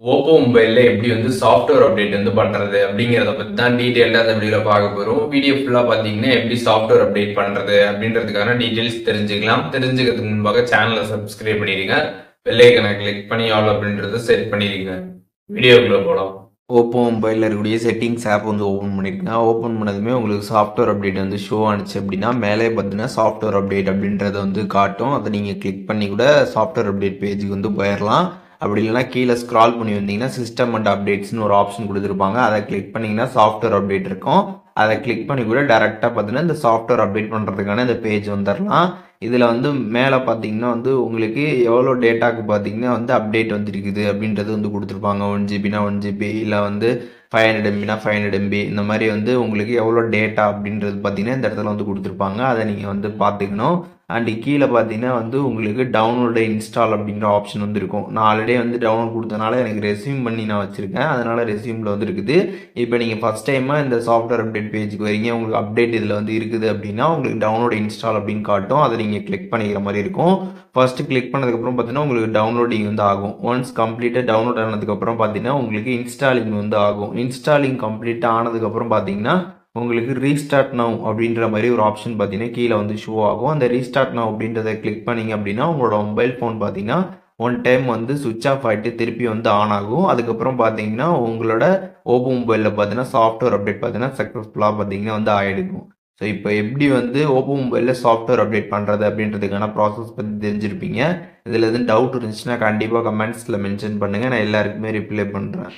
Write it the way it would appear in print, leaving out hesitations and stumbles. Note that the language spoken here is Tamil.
ஓப்போ மொபைல்ல எப்படி வந்து சாஃப்ட்வேர் அப்டேட் வந்து பண்றது அப்படிங்கிறத பத்தி தான் டீடைல்டா அந்த வீடியோல பார்க்க போறோம். வீடியோ ஃபுல்லா பாத்தீங்கன்னா எப்படி சாஃப்ட்வேர் அப்டேட் பண்றது அப்படின்றதுக்கான டீடைல்ஸ் தெரிஞ்சுக்கலாம். தெரிஞ்சுக்கிறதுக்கு முன்பாக சேனலை சப்ஸ்கிரைப் பண்ணிடுங்க. பெல் ஐக்கனை கிளிக் பண்ணி ஆல் அப்படின்றத செட் பண்ணிடுங்க. வீடியோக்குள்ள போலாம். ஓப்போ மொபைலில் இருக்கக்கூடிய செட்டிங்ஸ் ஆப் வந்து ஓப்பன் பண்ணியிருக்கேன். ஓப்பன் பண்ணதுமே உங்களுக்கு சாஃப்ட்வேர் அப்டேட் வந்து ஷோ ஆனிச்சு அப்படின்னா மேலே பார்த்தீங்கன்னா சாஃப்ட்வேர் அப்டேட் அப்படின்றத வந்து காட்டும். அதை நீங்கள் கிளிக் பண்ணி கூட சாஃப்ட்வேர் அப்டேட் பேஜுக்கு வந்து போயிடலாம். அப்படி இல்லைனா கீழே ஸ்க்ரால் பண்ணி வந்தீங்கன்னா சிஸ்டம் அண்ட் அப்டேட்ஸ்னு ஒரு ஆப்ஷன் கொடுத்துருப்பாங்க. அதை கிளிக் பண்ணிங்கன்னா சாஃப்ட்வேர் அப்டேட் இருக்கும். அதை கிளிக் பண்ணி கூட டேரெக்டாக பார்த்தீங்கன்னா இந்த சாஃப்ட்வேர் அப்டேட் பண்ணுறதுக்கான இந்த பேஜ் வந்துடலாம். இதில் வந்து மேலே பார்த்தீங்கன்னா வந்து உங்களுக்கு எவ்வளோ டேட்டாக்கு பார்த்தீங்கன்னா வந்து அப்டேட் வந்துருக்குது அப்படின்றது வந்து கொடுத்துருப்பாங்க. 1 ஜிபினா 1 ஜிபி, இல்லை வந்து 500 எம்பினா 500 எம்பி, இந்த மாதிரி வந்து உங்களுக்கு எவ்வளோ டேட்டா அப்படின்றது பார்த்தீங்கன்னா இந்த இடத்துல வந்து கொடுத்துருப்பாங்க. அதை நீங்கள் வந்து பார்த்துக்கணும். அண்டு கீழே பார்த்தீங்கன்னா வந்து உங்களுக்கு டவுன்லோடு இன்ஸ்டால் அப்படின்ற ஆப்ஷன் வந்து இருக்கும். நான் ஆல்ரெடி வந்து டவுன்லோட் கொடுத்தனால எனக்கு ரெஸ்யூம் பண்ணி நான் வச்சுருக்கேன். அதனால் ரெஸ்யூமில் வந்து இருக்குது. இப்போ நீங்கள் ஃபஸ்ட் டைமாக இந்த சாஃப்ட்வேர் அப்டேட் பேஜுக்கு வரீங்க, உங்களுக்கு அப்டேட் இதில் வந்து இருக்குது அப்படின்னா உங்களுக்கு டவுன்லோட் இன்ஸ்டால் அப்படின்னு காட்டும். அதை நீங்கள் கிளிக் பண்ணிக்கிற மாதிரி இருக்கும். ஃபஸ்ட்டு கிளிக் பண்ணதுக்கப்புறம் பார்த்தீங்கன்னா உங்களுக்கு டவுன்லோடிங் வந்து ஆகும். ஒன்ஸ் கம்ப்ளீட்டாக டவுன்லோட் ஆனதுக்கப்புறம் பார்த்தீங்கன்னா உங்களுக்கு இன்ஸ்டாலிங் வந்து ஆகும். இன்ஸ்டாலிங் கம்ப்ளீட்டாக ஆனதுக்கப்புறம் பார்த்தீங்கன்னா உங்களுக்கு ரீஸ்டார்ட் நவ் அப்படின்ற மாதிரி ஒரு ஆப்ஷன் பார்த்தீங்கன்னா கீழே வந்து ஷோ ஆகும். அந்த ரீஸ்டார்ட் நவ் அப்படின்றத கிளிக் பண்ணிங்க அப்படின்னா உங்களோட மொபைல் ஃபோன் பார்த்தீங்கன்னா ஒன் டைம் வந்து சுவிட்ச் ஆஃப் ஆகிட்டு திருப்பி வந்து ஆன் ஆகும். அதுக்கப்புறம் பார்த்தீங்கன்னா உங்களோட ஓப்போ மொபைலில் பார்த்தீங்கன்னா சாஃப்ட்வேர் அப்டேட் பார்த்தீங்கன்னா சக்ஸஸ்ஃபுல்லாக பார்த்தீங்கன்னா வந்து ஆகிடுக்கும். ஸோ இப்போ எப்படி வந்து ஓப்போ மொபைலில் சாஃப்ட்வேர் அப்டேட் பண்ணுறது அப்படின்றதுக்கான ப்ராசஸ் பற்றி தெரிஞ்சிருப்பீங்க. இதில் எதுவும் டவுட் இருந்துச்சுன்னா கண்டிப்பாக கமெண்ட்ஸில் மென்ஷன் பண்ணுங்கள். நான் எல்லாருக்குமே ரிப்ளை பண்ணுறேன்.